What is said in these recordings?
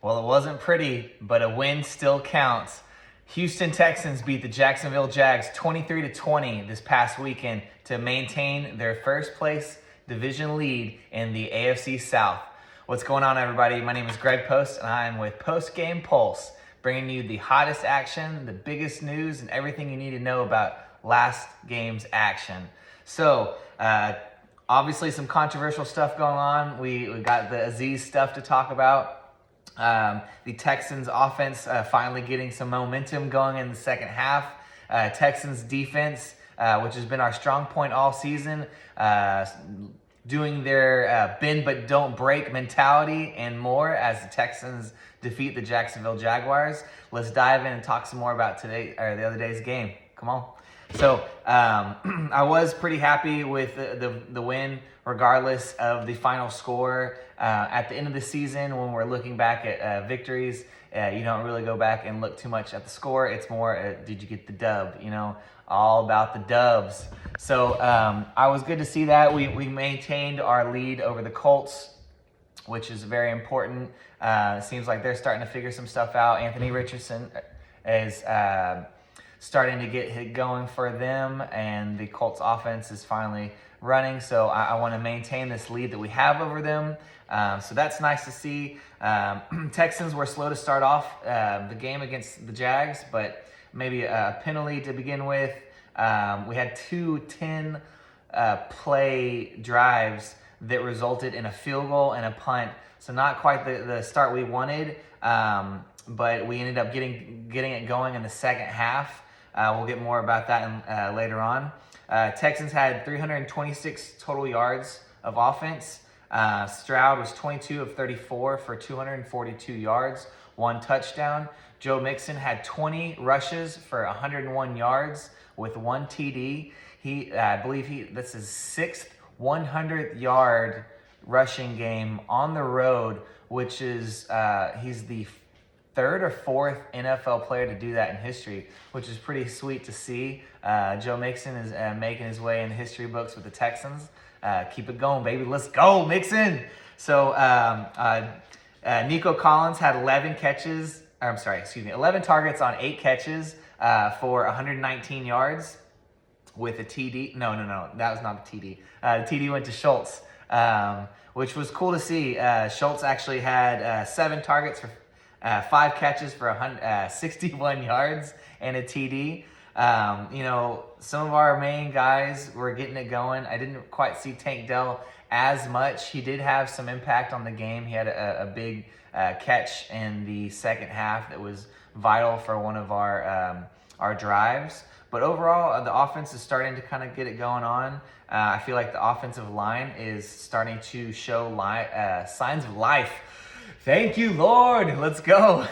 Well, it wasn't pretty, but a win still counts. Houston Texans beat the Jacksonville Jags 23-20 this past weekend to maintain their first place division lead in the AFC South. What's going on, everybody? My name is Greg Post, and I'm with Post Game Pulse, bringing you the hottest action, the biggest news, and everything you need to know about last game's action. So, obviously some controversial stuff going on. We got the Aziz stuff to talk about. The Texans offense finally getting some momentum going in the second half. Texans defense, which has been our strong point all season, doing their bend but don't break mentality and more as the Texans defeat the Jacksonville Jaguars. Let's dive in and talk some more about the other day's game. Come on. So I was pretty happy with the win, regardless of the final score. At the end of the season, when we're looking back at victories, you don't really go back and look too much at the score. It's more, did you get the dub? You know, all about the dubs. So I was good to see that. We maintained our lead over the Colts, which is very important. It seems like they're starting to figure some stuff out. Anthony Richardson is starting to get hit going for them, and the Colts offense is finally running. So I want to maintain this lead that we have over them. So that's nice to see. Texans were slow to start off the game against the Jags, but maybe a penalty to begin with. We had two 10-play drives that resulted in a field goal and a punt. So not quite the start we wanted, but we ended up getting it going in the second half. We'll get more about that later on. Texans had 326 total yards of offense. Stroud was 22 of 34 for 242 yards, 1 touchdown. Joe Mixon had 20 rushes for 101 yards with 1 TD. I believe that's his 6th 100-yard rushing game on the road, which is he's the 3rd or 4th NFL player to do that in history, which is pretty sweet to see. Joe Mixon is making his way in the history books with the Texans. Keep it going, baby. Let's go, Mixon. So Nico Collins had 11 targets on 8 catches for 119 yards with a TD. No, that was not a TD. The TD went to Schultz, which was cool to see. Schultz actually had 7 targets for 5 catches for 61 yards and a TD. Some of our main guys were getting it going. I didn't quite see Tank Dell as much. He did have some impact on the game. He had a big catch in the second half that was vital for one of our drives. But overall, the offense is starting to kind of get it going on. I feel like the offensive line is starting to show signs of life. Thank you, Lord. Let's go.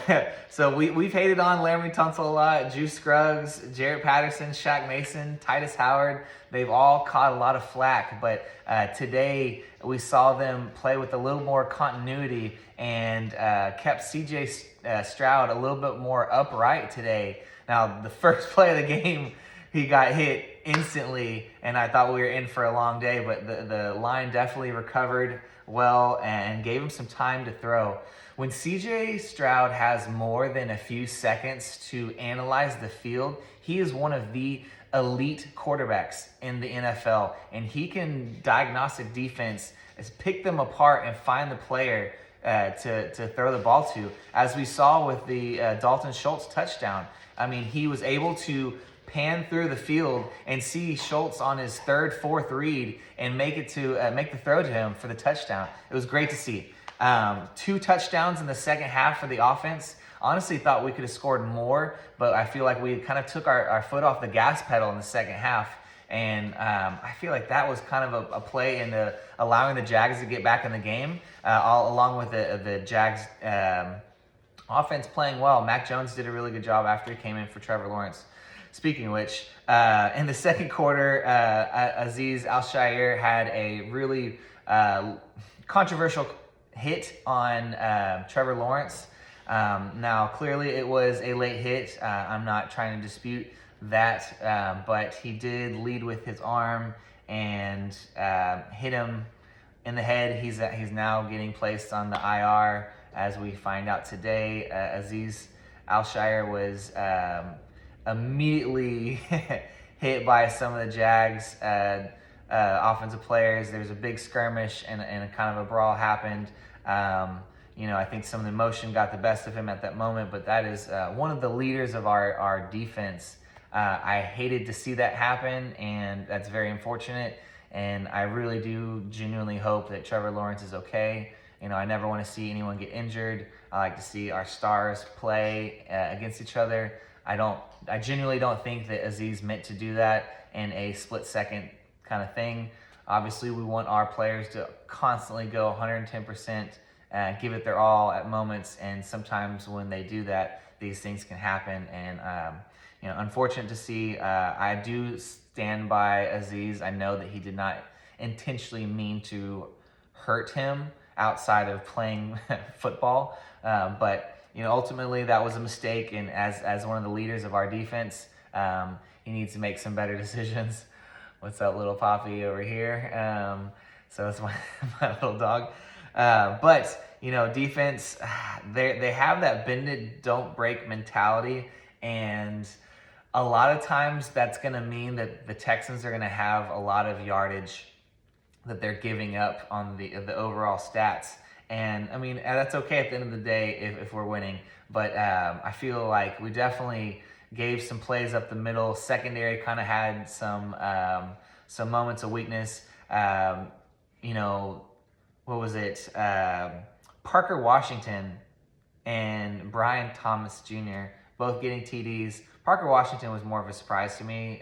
So we've hated on Laramie Tunsil a lot. Juice Scruggs, Jarrett Patterson, Shaq Mason, Titus Howard. They've all caught a lot of flack. But today we saw them play with a little more continuity and kept CJ Stroud a little bit more upright today. Now, the first play of the game, he got hit instantly, and I thought we were in for a long day. But the line definitely recovered well and gave him some time to throw. When CJ Stroud has more than a few seconds to analyze the field, he is one of the elite quarterbacks in the NFL, and he can diagnostic defense, pick them apart and find the player to throw the ball to, as we saw with the Dalton Schultz touchdown. I mean, he was able to pan through the field and see Schultz on his 3rd, 4th read and make the throw to him for the touchdown. It was great to see. 2 touchdowns in the second half for the offense. Honestly, thought we could have scored more, but I feel like we kind of took our foot off the gas pedal in the second half. And I feel like that was kind of a play into allowing the Jags to get back in the game, along with the Jags offense playing well. Mac Jones did a really good job after he came in for Trevor Lawrence. Speaking of which, in the second quarter, Aziz Al-Shaair had a really controversial hit on Trevor Lawrence. Now, clearly it was a late hit. I'm not trying to dispute that, but he did lead with his arm and hit him in the head. He's now getting placed on the IR. as we find out today. Aziz Alshire was immediately hit by some of the Jags offensive players. There was a big skirmish and a kind of a brawl happened. I think some of the emotion got the best of him at that moment, but that is one of the leaders of our defense. I hated to see that happen, and that's very unfortunate. And I really do genuinely hope that Trevor Lawrence is okay. I never want to see anyone get injured. I like to see our stars play against each other. I genuinely don't think that Aziz meant to do that in a split second kind of thing. Obviously, we want our players to constantly go 110%, give it their all at moments. And sometimes when they do that, these things can happen. And, unfortunate to see. I do stand by Aziz. I know that he did not intentionally mean to hurt him outside of playing football. But ultimately that was a mistake. And as one of the leaders of our defense, he needs to make some better decisions. What's up, little Poppy over here? So that's my little dog. But defense, they have that bend it, don't break mentality. And a lot of times that's going to mean that the Texans are going to have a lot of yardage that they're giving up on the overall stats. And I mean, that's okay at the end of the day if we're winning. But I feel like we definitely gave some plays up the middle. Secondary kind of had some moments of weakness. What was it? Parker Washington and Brian Thomas Jr. both getting TDs. Parker Washington was more of a surprise to me.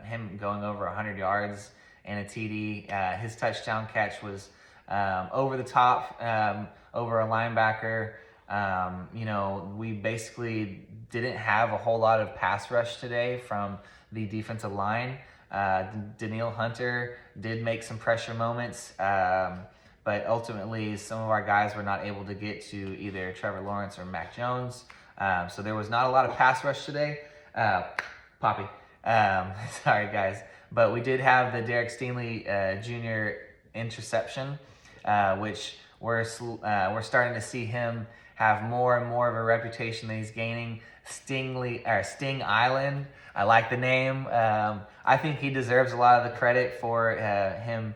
Him going over 100 yards and a TD. His touchdown catch was over the top, over a linebacker. We basically didn't have a whole lot of pass rush today from the defensive line. Daniil Hunter did make some pressure moments, but ultimately some of our guys were not able to get to either Trevor Lawrence or Mac Jones. So there was not a lot of pass rush today. Poppy. Sorry, guys. But we did have the Derek Stingley Jr. interception, which we're starting to see him have more and more of a reputation that he's gaining. Sting Island. I like the name. I think he deserves a lot of the credit for him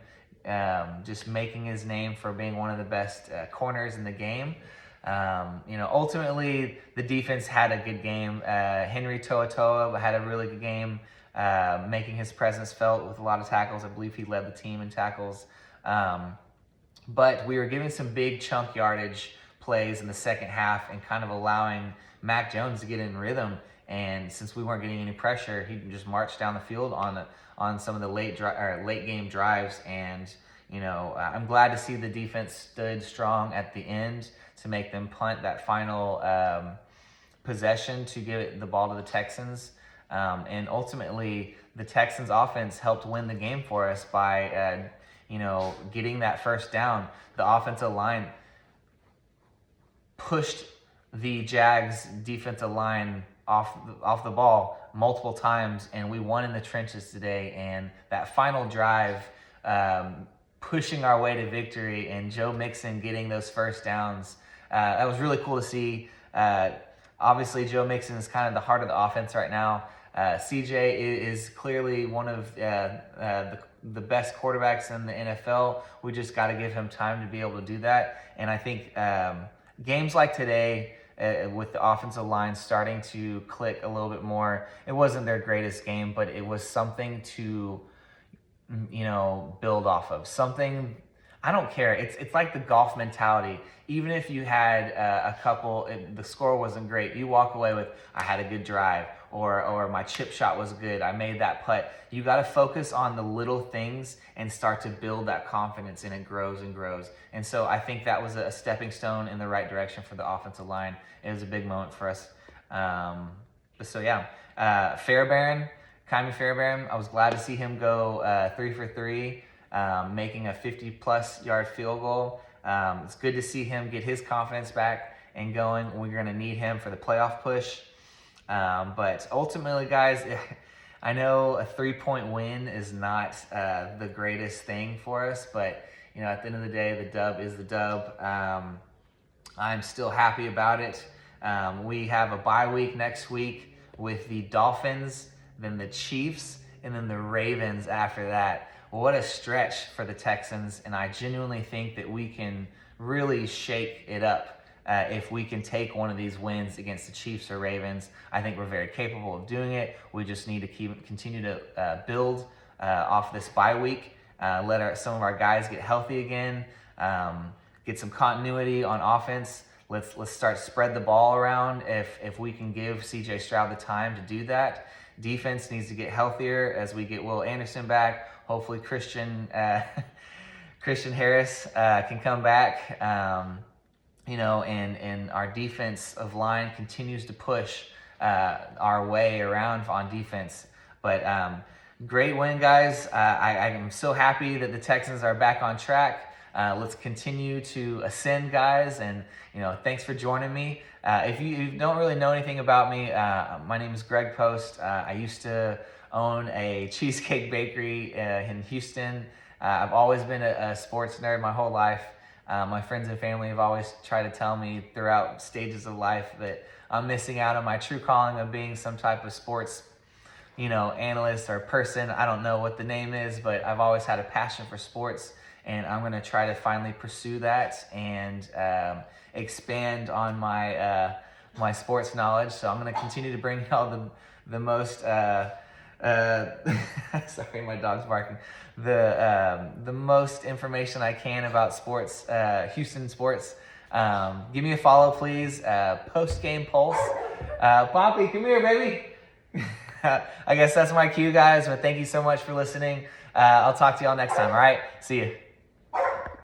just making his name for being one of the best corners in the game. Ultimately, the defense had a good game. Henry To'oTo'o had a really good game, making his presence felt with a lot of tackles. I believe he led the team in tackles. But we were giving some big chunk yardage plays in the second half and kind of allowing Mac Jones to get in rhythm. And since we weren't getting any pressure, he just marched down the field on some of the late game drives. And I'm glad to see the defense stood strong at the end to make them punt that final possession to give the ball to the Texans. And ultimately, the Texans offense helped win the game for us by getting that first down. The offensive line pushed the Jags defensive line off the ball multiple times, and we won in the trenches today. And that final drive, pushing our way to victory, and Joe Mixon getting those first downs, that was really cool to see. Obviously, Joe Mixon is kind of the heart of the offense right now. CJ is clearly one of the best quarterbacks in the NFL. We just got to give him time to be able to do that. And I think games like today, with the offensive line starting to click a little bit more, it wasn't their greatest game, but it was something to build off of. Something, I don't care. It's like the golf mentality. Even if you had a couple, the score wasn't great, you walk away with, I had a good drive, or my chip shot was good, I made that putt. You got to focus on the little things and start to build that confidence, and it grows and grows. And so I think that was a stepping stone in the right direction for the offensive line. It was a big moment for us. Fairbairn, Kaimi Fairbairn, I was glad to see him go 3 for 3, making a 50-plus yard field goal. It's good to see him get his confidence back and going. We're going to need him for the playoff push. But ultimately, guys, I know a 3-point win is not the greatest thing for us, but at the end of the day, the dub is the dub. I'm still happy about it. We have a bye week next week with the Dolphins, then the Chiefs, and then the Ravens after that. What a stretch for the Texans, and I genuinely think that we can really shake it up if we can take one of these wins against the Chiefs or Ravens. I think we're very capable of doing it. We just need to continue to build off this bye week, let some of our guys get healthy again, get some continuity on offense. Let's start spread the ball around if we can give CJ Stroud the time to do that. Defense needs to get healthier as we get Will Anderson back. Hopefully Christian Harris can come back. And our defensive line continues to push our way around on defense. But great win, guys. I am so happy that the Texans are back on track. Let's continue to ascend, guys, and thanks for joining me. If you don't really know anything about me, my name is Greg Post. I used to own a cheesecake bakery in Houston. I've always been a sports nerd my whole life. My friends and family have always tried to tell me throughout stages of life that I'm missing out on my true calling of being some type of sports analyst or person. I don't know what the name is, but I've always had a passion for sports. And I'm going to try to finally pursue that and expand on my my sports knowledge. So I'm going to continue to bring y'all the most sorry, my dog's barking. The most information I can about sports, Houston sports. Give me a follow, please. Post game pulse. Poppy, come here, baby. I guess that's my cue, guys. But thank you so much for listening. I'll talk to y'all next time. All right, see you.